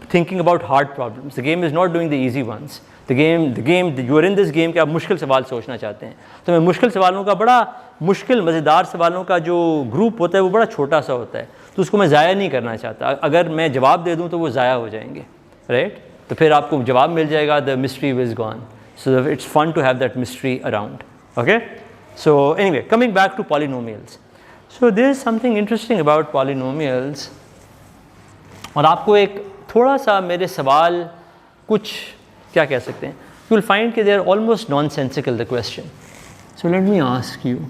thinking about hard problems. The game is not doing the easy ones. The game you are in this game कि आप मुश्किल सवाल सोचना चाहते हैं. तो मैं मुश्किल सवालों का, बड़ा मुश्किल मज़ेदार सवालों का जो ग्रुप होता है वो बड़ा छोटा सा होता है, तो उसको मैं ज़ाया नहीं करना चाहता. अगर मैं जवाब दे दूँ तो वो ज़ाया हो जाएंगे, राइट? तो फिर आपको जवाब मिल जाएगा, the mystery is gone. So it's fun to have that mystery around. Okay, so anyway, coming back to polynomials. So there is something interesting about polynomials. और आपको एक थोड़ा सा मेरे सवाल कुछ क्या कह सकते हैं, you will find कि they are almost nonsensical, the question. So let me ask you,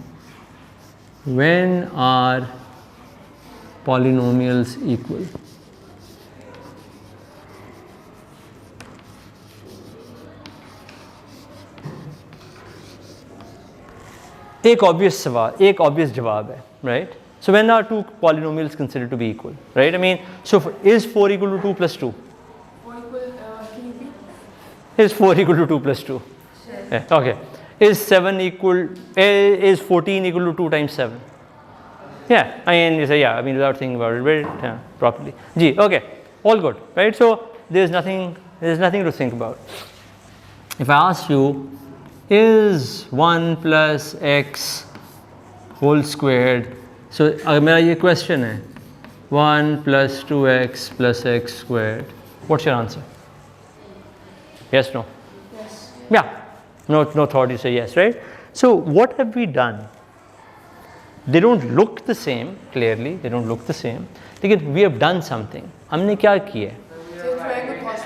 when are polynomials equal? एक ऑब्वियस सवाल, एक ऑब्वियस जवाब है, right? So when are two polynomials considered to be equal, right? I mean, so is 4 equal to 2 plus 2? 4 equal, Is 4 equal to 2 plus 2? Yeah, okay. Is 7 equal, is 14 equal to 2 times 7? Yeah, I mean, you say, yeah, I mean, without thinking about it, very properly. Gee, okay, all good, right? So there's nothing to think about. If I ask you, is 1 plus x whole squared, so अगर मेरा ये question है 1 plus 2x plus x squared, what's your answer? Yes, no? yes. Yeah, no thought, you say yes, right? So what have we done? They don't look the same, clearly they don't look the same, लेकिन we have done something. हमने क्या किया है? So trying to cost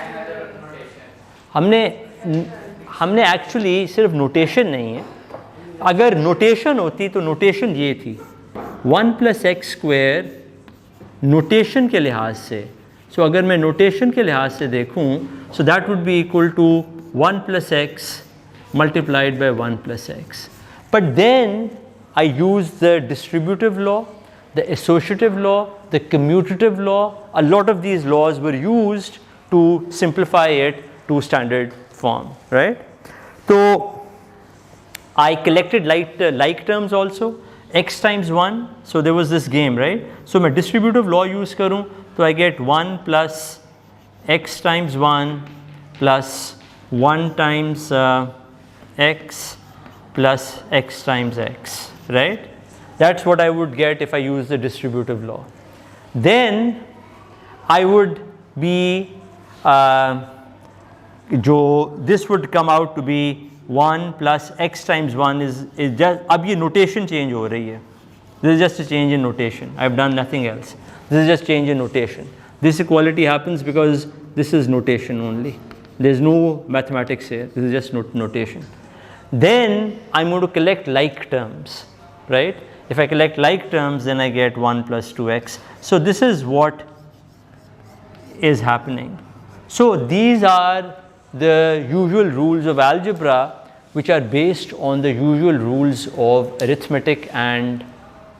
हमने actually सिर्फ notation नहीं है. अगर नोटेशन होती तो नोटेशन ये थी 1 plus x square नोटेशन के लिहाज से. सो अगर मैं नोटेशन के लिहाज से देखूं, so that would be equal to 1 plus x multiplied by 1 plus x. But then I use the distributive law, the associative law, the commutative law. A lot of these laws were used to simplify it to standard form, right? So I collected like terms also, x times 1. So there was this game, right? So मैं distributive law use करूँ तो I get 1 plus x times 1 plus 1 times x plus x times x, right? That's what I would get if I use the distributive law. Then I would be this would come out to be 1 plus x times 1 is just, अब ये notation change हो रही है. This is just a change in notation. I have done nothing else. This is just change in notation. This equality happens because this is notation only. There is no mathematics here. This is just notation. Then I'm going to collect like terms, right? If I collect like terms, then I get 1 plus 2x. So this is what is happening. So these are the usual rules of algebra, which are based on the usual rules of arithmetic and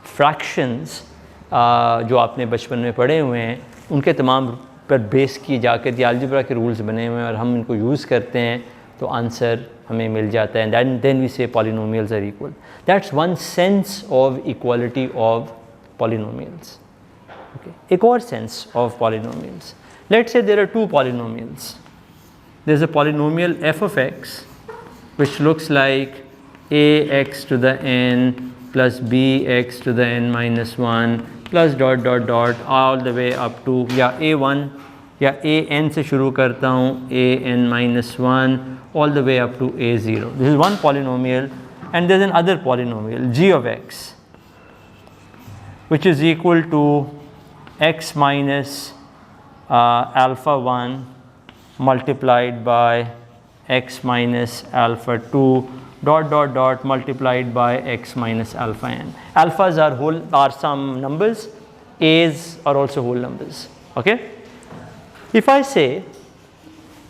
fractions, जो आपने बचपन में पढ़े हुए हैं, उनके तमाम पर बेस किए जाकर ये अलजेब्रा के रूल्स बने हुए हैं और हम इनको यूज़ करते हैं तो आंसर हमें मिल जाता है. And then we say polynomials are equal. That's one sense of equality of polynomials. Okay, एक और sense of polynomials. Let's say there are two polynomials. There is a polynomial f of x which looks like ax to the n plus bx to the n minus 1 plus dot dot dot all the way up to या a1 या an से शुरू करता हूँ an minus 1 all the way up to a0. This is one polynomial, and there is another polynomial g of x which is equal to x minus alpha 1 multiplied by x minus alpha 2 dot dot dot multiplied by x minus alpha n. Alphas are some numbers, a's are also whole numbers. Okay, if I say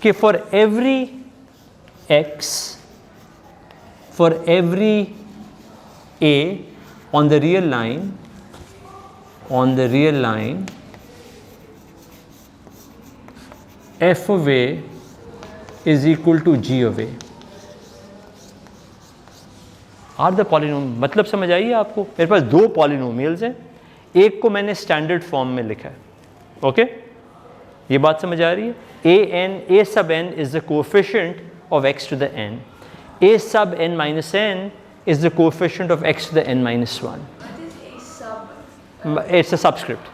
कि for every x, for every a on the real line, f of a is equal to g of a. Are the polynomial, मतलब समझ आइए आपको. मेरे पास दो polynomials हैं, एक को मैंने स्टैंडर्ड फॉर्म में लिखा है. ओके, ये बात समझ आ रही है. a sub n is the coefficient of x to the n. a sub n minus n is the coefficient of x to the n minus 1. What is a sub? It's a subscript.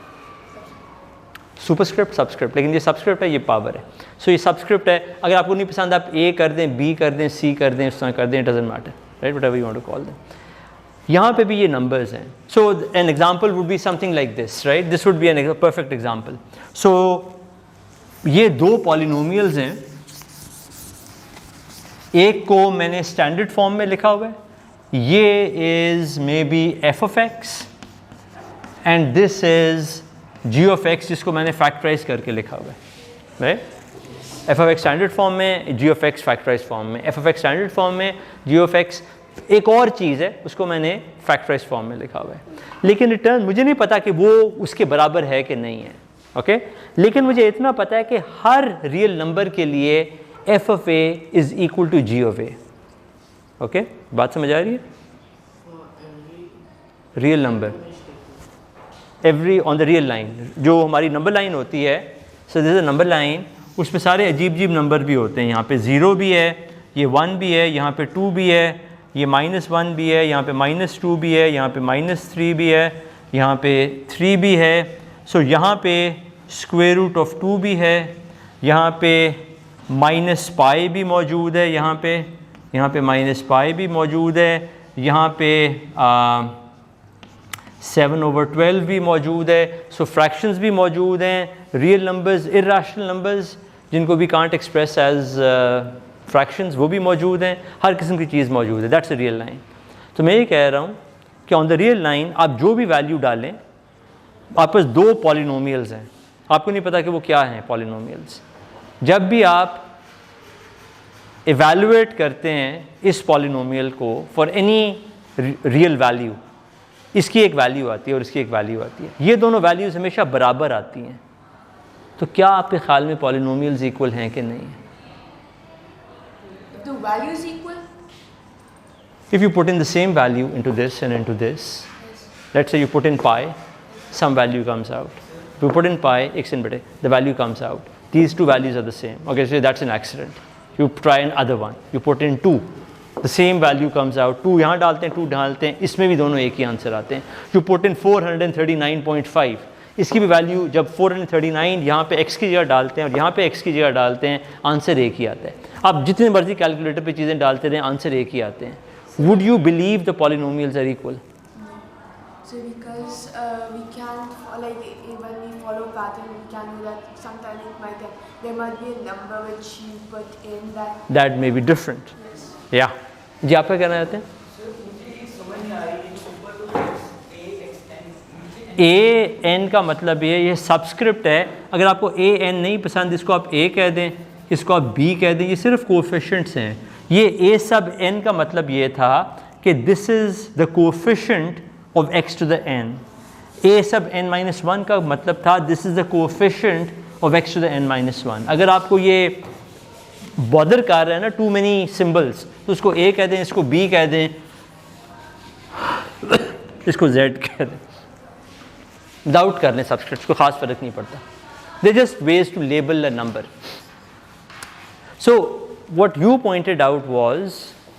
Superscript, subscript, लेकिन ये subscript है, ये power है. सो ये subscript है. अगर आपको नहीं पसंद आप a कर दें, b कर दें, c कर दें, इस तरह कर दें, it doesn't matter. Right, whatever you want to call them. यहाँ पे भी ये numbers हैं. So an example would be something like this, right? This would be a perfect example. So ये दो polynomials हैं. एक को मैंने standard form में लिखा हुआ है. ये is maybe f of x and this is g of x जिसको मैंने factorize करके लिखा हुआ है, right? f of x standard form में, g of x factorize form में. f of x standard form में, g of x एक और चीज़ है, उसको मैंने फैक्टराइज फॉर्म में लिखा हुआ है. लेकिन रिटर्न मुझे नहीं पता कि वो उसके बराबर है कि नहीं है. ओके, लेकिन मुझे इतना पता है कि हर रियल नंबर के लिए f of a is equal to g of a. Okay, बात समझ आ रही है? Real number every on the real line, जो हमारी नंबर लाइन होती है. So this is a number line, उसमें सारे अजीब अजीब नंबर भी होते हैं. यहाँ पे 0 भी है, ये 1 भी है, यहाँ पे 2 भी है, ये -1 भी है, यहाँ पे -2 भी है, यहाँ पे -3 भी है, यहाँ पे 3 भी है. सो यहाँ पे स्क्वायर रूट ऑफ 2 भी है, यहाँ पे -π भी मौजूद है, यहाँ पे -π भी मौजूद है, यहाँ पे 7/12 भी मौजूद है. सो फ्रैक्शंस भी मौजूद हैं, रियल नंबर्स, इर्रेशनल नंबर्स जिनको भी कांट एक्सप्रेस एज फ्रैक्शंस, वो भी मौजूद हैं. हर किस्म की चीज़ मौजूद है. That's a real line. तो मैं ये कह रहा हूँ कि ऑन द रियल लाइन आप जो भी वैल्यू डालें, आप पास दो पॉलिनोमियल्स हैं, आपको नहीं पता कि वो क्या हैं पॉलिनोमियल्स. जब भी आप इवैल्यूएट करते हैं इस पॉलिनोमियल को फॉर एनी रियल वैल्यू, इसकी एक वैल्यू आती है और इसकी एक वैल्यू आती है. ये दोनों वैल्यूज़ हमेशा बराबर आती हैं. तो क्या आपके ख्याल में पॉलिनोमियल्स इक्वल हैं कि नहीं? The value is equal? If you put in the same value into this and into this, let's say you put in pi, some value comes out. If you put in pi, x and beta, the value comes out. These two values are the same. Okay, so that's an accident. You try another one. You put in 2. The same value comes out. 2 यहाँ डालते हैं, 2 डालते हैं, इसमें भी दोनों एक ही answer आते हैं. You put in 439.5. इसकी भी वैल्यू जब 439 यहाँ पे x की जगह डालते हैं और यहाँ पे x की जगह डालते हैं, आंसर एक ही आता है. आप जितने मर्जी कैलकुलेटर पे चीज़ें डालते रहें, आंसर एक ही आते हैं. Would you believe the polynomials are equal? So because we can't like when we follow pattern, we can do that. Sometimes there might be a number which you put in that may be different. Yes. Yeah. जी आप क्या कहना चाहते हैं? Sir मुझे ये समझ नहीं आ रही है, ऊपर तो ए एन का मतलब ये सब्सक्रिप्ट है। अगर आपको ए एन नहीं पसंद, इसको आप ए कह दें, इसको आप बी कह दें, ये सिर्फ कोफिशिएंट्स हैं। ये ए सब एन का मतलब ये था कि this is the coefficient of X to the N. A sub n minus one का मतलब था this is the coefficient of X to the n minus one. अगर आपको ये बॉदर कर रहा है ना टू मेनी सिम्बल्स, तो उसको a कह दें, इसको b कह दें, इसको z कह दें, विदाउट कर लें सब्सक्रिप्ट, को ख़ास फ़र्क नहीं पड़ता। They just ways to label a number. So what you pointed out was,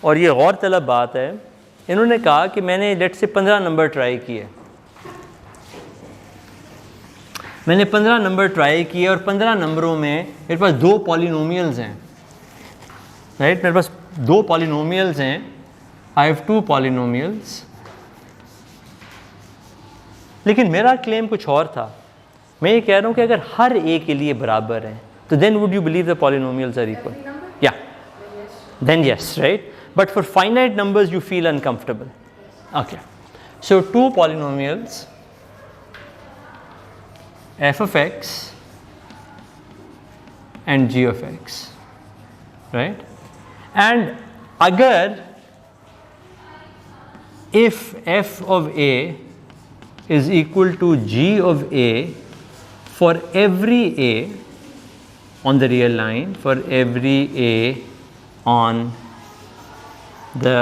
और ये गौर तलब बात है, इन्होंने कहा कि मैंने लेट से 15 नंबर ट्राई किए, मैंने 15 नंबर ट्राई किए और 15 नंबरों में मेरे पास 2 पॉलिनोमियल्स हैं, राइट? मेरे पास 2 पॉलिनोमियल्स हैं, आई हैव 2 पॉलिनोमियल्स। लेकिन मेरा क्लेम कुछ और था। मैं ये कह रहा हूँ कि अगर हर ए के लिए बराबर हैं तो then would you believe the polynomials are equal? या then yes, right? But for finite numbers you feel uncomfortable. Okay, so 2 polynomials f of x and g of x, right? And agar if f of a is equal to g of a for every a on the real line, for every a on the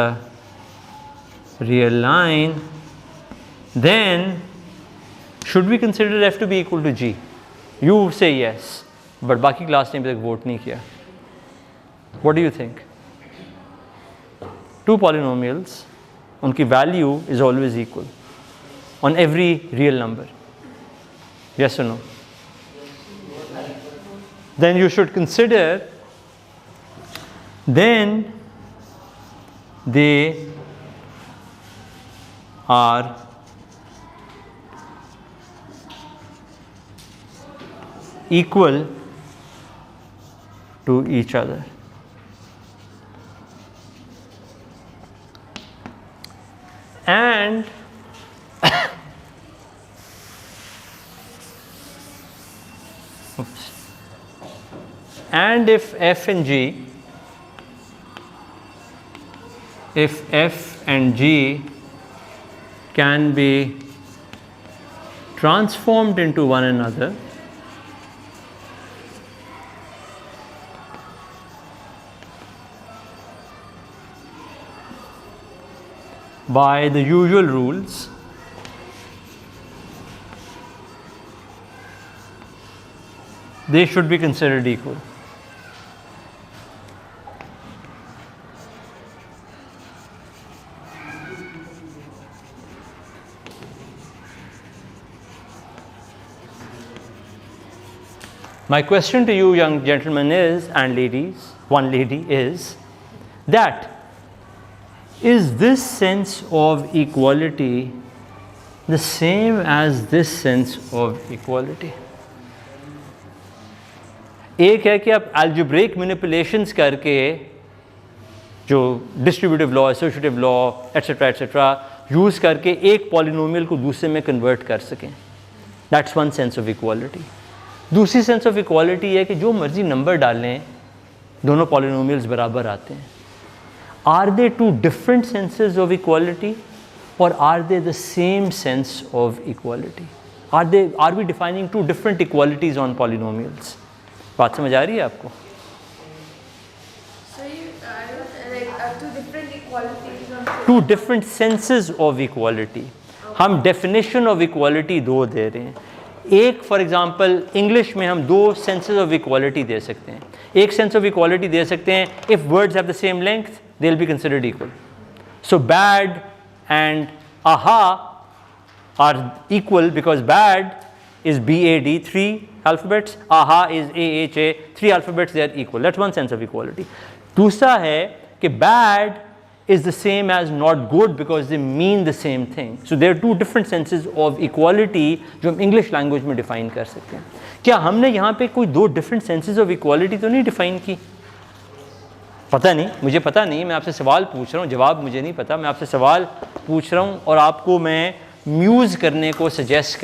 real line, then should we consider f to be equal to g? You say yes, but बाकी class ने अभी तक vote नहीं किया। What do you think? 2 polynomials, उनकी value is always equal on every real number. Yes or no? Then you should consider, then they are equal to each other. And oops, and if f and g, if f and g can be transformed into one another, by the usual rules, they should be considered equal. My question to you, young gentlemen, is, and ladies, one lady, is that is this sense of equality the same as this sense of equality? एक है कि आप algebraic manipulations करके जो distributive law, associative law, etc. Use करके एक polynomial को दूसरे में convert कर सकें. That's one sense of equality. दूसरी sense of equality है कि जो मर्जी नंबर डालें दोनों polynomials बराबर आते हैं. Are they 2 different senses of equality, or are they the same sense of equality? Are we defining 2 different equalities on polynomials? बात समझ आ रही है आपको? So you like 2 different equalities on 2 different senses of equality. हम definition of equality 2 दे रहे हैं. एक फॉर एग्जाम्पल इंग्लिश में हम 2 सेंसेस ऑफ इक्वालिटी दे सकते हैं. एक सेंस ऑफ इक्वालिटी दे सकते हैं if words have the same length they will be considered equal. So bad and aha are equal because bad is BAD 3 alphabets, aha is AHA 3 alphabets, they are equal. That's one sense of equality. दूसरा है कि bad is the same as not good because they mean the same thing. So there are 2 different senses of equality जो हम English language में define कर सकते हैं. क्या हमने यहाँ पे कोई 2 different senses of equality तो नहीं define की? पता नहीं, मुझे पता नहीं, मैं आपसे सवाल पूछ रहा हूँ, जवाब मुझे नहीं पता, मैं आपसे सवाल पूछ रहा हूँ और आपको मैं म्यूज़ करने को सजेस्ट